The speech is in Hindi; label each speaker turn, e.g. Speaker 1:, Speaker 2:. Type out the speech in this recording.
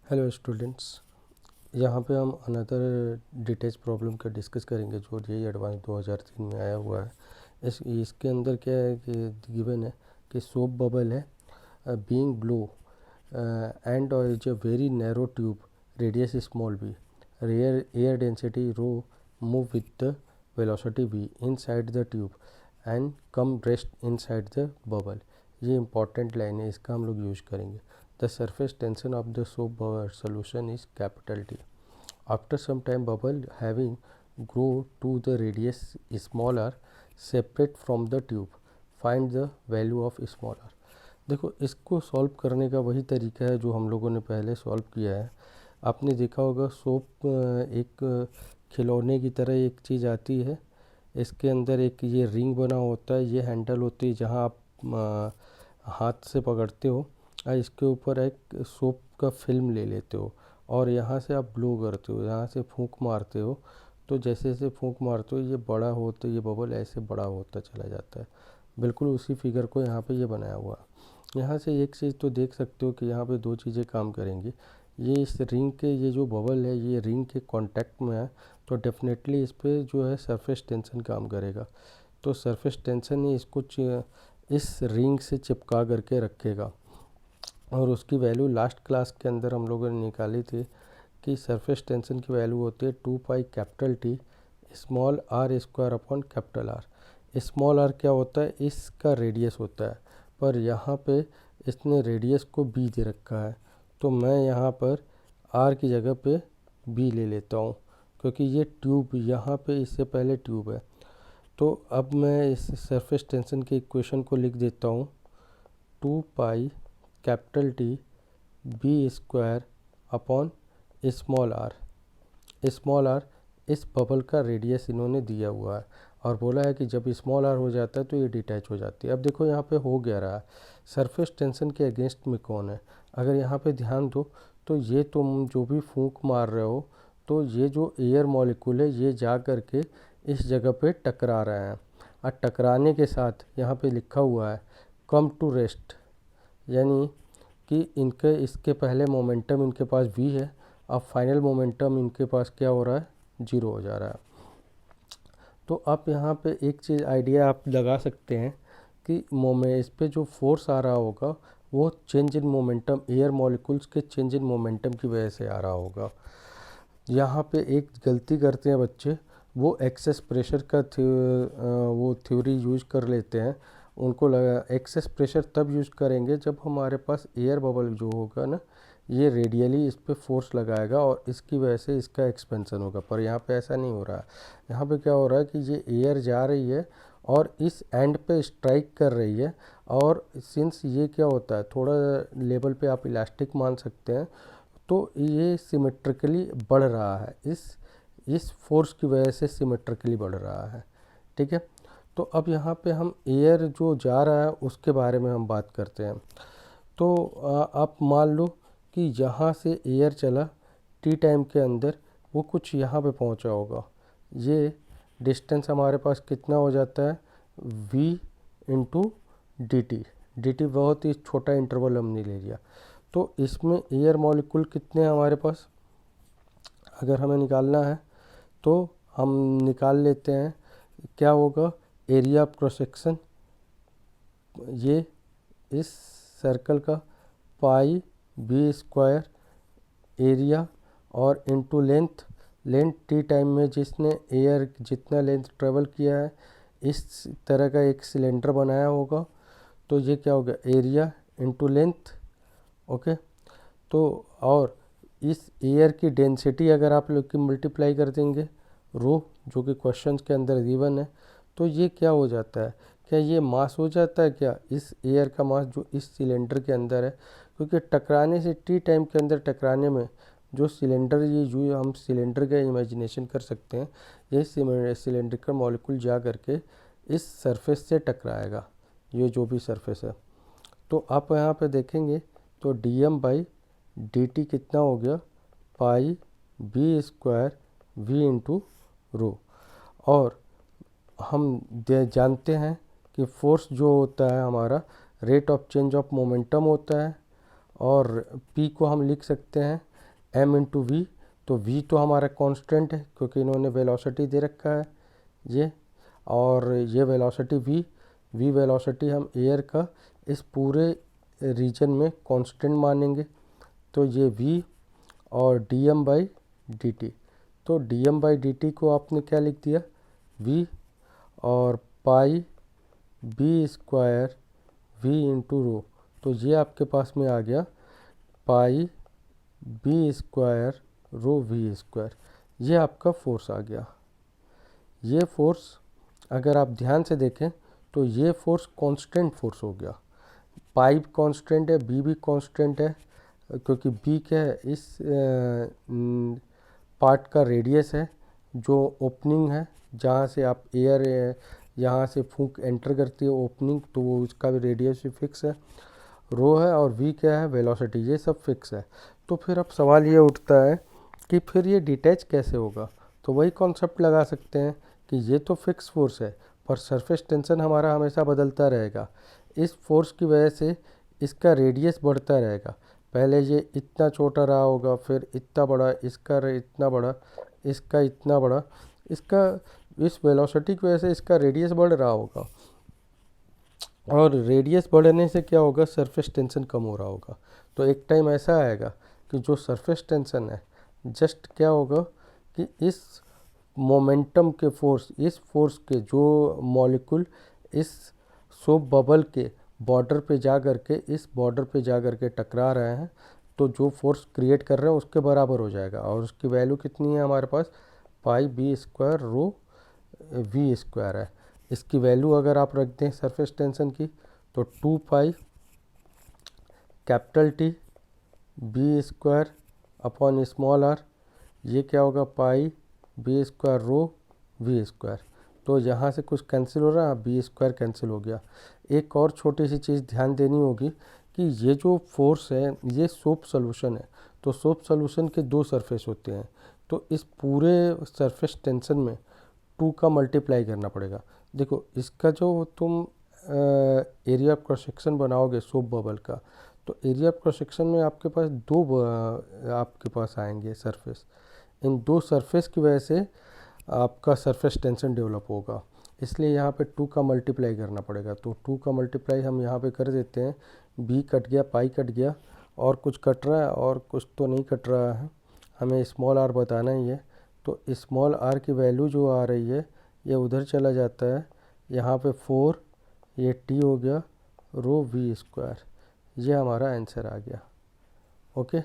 Speaker 1: हेलो स्टूडेंट्स, यहाँ पे हम अनदर डिटेल्स प्रॉब्लम का डिस्कस करेंगे जो जेईई एडवांस 2003 में आया हुआ है। इसके अंदर क्या है कि गिवन है कि सोप बबल है being blow and is a very narrow tube radius small b air density rho move with the velocity v inside the tube and come rest inside the bubble. ये इंपॉर्टेंट लाइन है, इसका हम लोग यूज करेंगे। The surface tension of the soap bubble solution is capital T. After some time, bubble having grow to the radius small r separate from the tube. Find the value of small r. देखो, इसको सॉल्व करने का वही तरीका है जो हम लोगों ने पहले सॉल्व किया है। आपने देखा होगा सोप एक खिलौने की तरह एक चीज़ आती है। इसके अंदर एक ये रिंग बना होता है, ये हैंडल होती है जहाँ आप हाथ से पकड़ते हो और इसके ऊपर एक सोप का फिल्म ले लेते हो और यहाँ से आप ब्लो करते हो, यहाँ से फूंक मारते हो। तो जैसे जैसे फूंक मारते हो ये बड़ा होता है, ये बबल ऐसे बड़ा होता चला जाता है। बिल्कुल उसी फिगर को यहाँ पे ये बनाया हुआ है। यहाँ से एक चीज़ तो देख सकते हो कि यहाँ पे दो चीज़ें काम करेंगी। ये इस रिंग के ये जो बबल है ये रिंग के कांटेक्ट में है, तो डेफिनेटली इस पर जो है सरफेस टेंशन काम करेगा। तो सरफेस टेंशन ही इसको इस रिंग से चिपका करके रखेगा। और उसकी वैल्यू लास्ट क्लास के अंदर हम लोगों ने निकाली थी कि सरफेस टेंशन की वैल्यू होती है 2 pi capital T small r square upon capital R. Small r क्या होता है, इसका रेडियस होता है, पर यहाँ पे इसने रेडियस को बी दे रखा है, तो मैं यहाँ पर आर की जगह पे बी ले लेता हूँ क्योंकि ये ट्यूब यहाँ पे इससे पहले ट्यूब है। तो अब मैं इस सरफेस टेंशन के इक्वेशन को लिख देता हूँ 2 pi capital T B square upon small r. Small r इस बबल का रेडियस इन्होंने दिया हुआ है और बोला है कि जब स्मॉल आर हो जाता है तो ये डिटैच हो जाती है। अब देखो यहाँ पे हो गया रहा है, सरफेस टेंशन के अगेंस्ट में कौन है। अगर यहाँ पे ध्यान दो तो ये तुम जो भी फूंक मार रहे हो तो ये जो एयर मॉलिक्यूल है ये जा कर के इस जगह पे टकरा रहे हैं और टकराने के साथ यहाँ पे लिखा हुआ है कम टू रेस्ट, यानी कि इनके इसके पहले मोमेंटम इनके पास v है, अब फाइनल मोमेंटम इनके पास क्या हो रहा है, 0 हो जा रहा है। तो आप यहाँ पे एक चीज़ आइडिया आप लगा सकते हैं कि इस पे जो फोर्स आ रहा होगा वो change in momentum, air molecules के चेंज इन मोमेंटम की वजह से आ रहा होगा। यहाँ पे एक गलती करते हैं बच्चे, वो एक्सेस प्रेशर का वो थ्योरी यूज कर लेते हैं। उनको लगा एक्सेस प्रेशर तब यूज करेंगे जब हमारे पास एयर बबल जो होगा ना ये रेडियली इस पर फोर्स लगाएगा और इसकी वजह से इसका एक्सपेंशन होगा, पर यहाँ पे ऐसा नहीं हो रहा है। यहाँ पे क्या हो रहा है कि ये एयर जा रही है और इस एंड पे स्ट्राइक कर रही है, और सिंस ये क्या होता है थोड़ा लेवल पे आप इलास्टिक मान सकते हैं, तो ये सिमेट्रिकली बढ़ रहा है, इस फोर्स की वजह से सिमेट्रिकली बढ़ रहा है। ठीक है, तो अब यहाँ पे हम एयर जो जा रहा है उसके बारे में हम बात करते हैं। तो आप मान लो कि यहाँ से एयर चला टी टाइम के अंदर, वो कुछ यहाँ पे पहुँचा होगा। ये डिस्टेंस हमारे पास कितना हो जाता है, v इंटू डी टी बहुत ही छोटा इंटरवल हमने ले लिया। तो इसमें एयर मॉलिक्यूल कितने हैं हमारे पास, अगर हमें निकालना है तो हम निकाल लेते हैं। क्या होगा, एरिया ऑफ क्रॉस सेक्शन, ये इस सर्कल का पाई बी स्क्वायर एरिया और इनटू लेंथ टी टाइम में जिसने एयर जितना लेंथ ट्रेवल किया है इस तरह का एक सिलेंडर बनाया होगा, तो ये क्या होगा, एरिया इनटू लेंथ। ओके, तो और इस एयर की डेंसिटी अगर आप लोग की मल्टीप्लाई कर देंगे रो, जो कि क्वेश्चन के अंदर गिवन है, तो ये क्या हो जाता है, क्या ये मास हो जाता है क्या, इस एयर का मास जो इस सिलेंडर के अंदर है। क्योंकि टकराने से टी टाइम के अंदर टकराने में जो सिलेंडर, ये जो हम सिलेंडर का इमेजिनेशन कर सकते हैं, ये सिलेंड्रिकल मॉलिक्यूल जा करके इस सरफेस से टकराएगा, ये जो भी सरफेस है। तो आप यहाँ पे देखेंगे तो dm बाई dt कितना हो गया, pi B square v into rho. और हम जानते हैं कि फोर्स जो होता है हमारा rate of change of momentum होता है, और p को हम लिख सकते हैं m इंटू वी, तो v तो हमारा कांस्टेंट है क्योंकि इन्होंने वेलोसिटी दे रखा है ये, और ये वेलोसिटी v वेलोसिटी हम एयर का इस पूरे रीजन में कांस्टेंट मानेंगे, तो ये v और dm बाई dt, तो dm बाई dt को आपने क्या लिख दिया v और pi B square v into rho, तो ये आपके पास में आ गया pi B square rho V square, ये आपका फोर्स आ गया। ये फोर्स अगर आप ध्यान से देखें तो ये फोर्स कांस्टेंट फोर्स हो गया, पाई कांस्टेंट है, बी भी कांस्टेंट है, क्योंकि बी क्या है इस पार्ट का रेडियस है जो ओपनिंग है, जहाँ से आप एयर यहाँ से फूंक एंटर करती है ओपनिंग, तो वो उसका भी रेडियस भी फिक्स है, रो है, और वी क्या है वेलोसिटी, ये सब फिक्स है। तो फिर अब सवाल ये उठता है कि फिर ये डिटैच कैसे होगा, तो वही कॉन्सेप्ट लगा सकते हैं कि ये तो फिक्स फोर्स है पर सरफेस टेंशन हमारा हमेशा बदलता रहेगा, इस फोर्स की वजह से इसका रेडियस बढ़ता रहेगा, पहले ये इतना छोटा रहा होगा, फिर इतना बड़ा, इसका इतना बड़ा, इसका इतना बड़ा, इसका इस वेलोसिटी की वजह से इसका रेडियस बढ़ रहा होगा, और रेडियस बढ़ने से क्या होगा सरफेस टेंशन कम हो रहा होगा। तो एक टाइम ऐसा आएगा कि जो सरफेस टेंशन है जस्ट क्या होगा कि इस मोमेंटम के फोर्स, इस फोर्स के जो मॉलिक्यूल इस सोप बबल के बॉर्डर पे जा कर के, इस बॉर्डर पे जा कर के टकरा रहे हैं, तो जो फोर्स क्रिएट कर रहे हैं उसके बराबर हो जाएगा, और उसकी वैल्यू कितनी है हमारे पास pi B square rho V square है। इसकी वैल्यू अगर आप रख दें सरफेस टेंशन की तो 2 pi capital T B square upon small R, ये क्या होगा pi B square rho V square, तो यहाँ से कुछ कैंसिल हो रहा है, बी स्क्वायर कैंसिल हो गया। एक और छोटी सी चीज़ ध्यान देनी होगी कि ये जो फोर्स है ये सोप सॉल्यूशन है, तो सोप सॉल्यूशन के दो सरफेस होते हैं, तो इस पूरे सरफेस टेंशन में 2 का मल्टीप्लाई करना पड़ेगा। देखो इसका जो तुम एरिया ऑफ क्रॉस सेक्शन बनाओगे सोप बबल का, तो एरिया ऑफ क्रॉस सेक्शन में आपके पास आपके पास आएंगे सरफेस, इन दो सरफेस की वजह से आपका सरफेस टेंशन डेवलप होगा, इसलिए यहाँ पे 2 का मल्टीप्लाई करना पड़ेगा। तो 2 का मल्टीप्लाई हम यहाँ पे कर देते हैं, बी कट गया, पाई कट गया, और कुछ कट रहा है और कुछ तो नहीं कट रहा है, हमें स्मॉल आर बताना ही है, तो स्मॉल आर की वैल्यू जो आ रही है ये उधर चला जाता है, यहाँ पे 4, ये टी हो गया रो वी स्क्वायर, ये हमारा आंसर आ गया। ओके।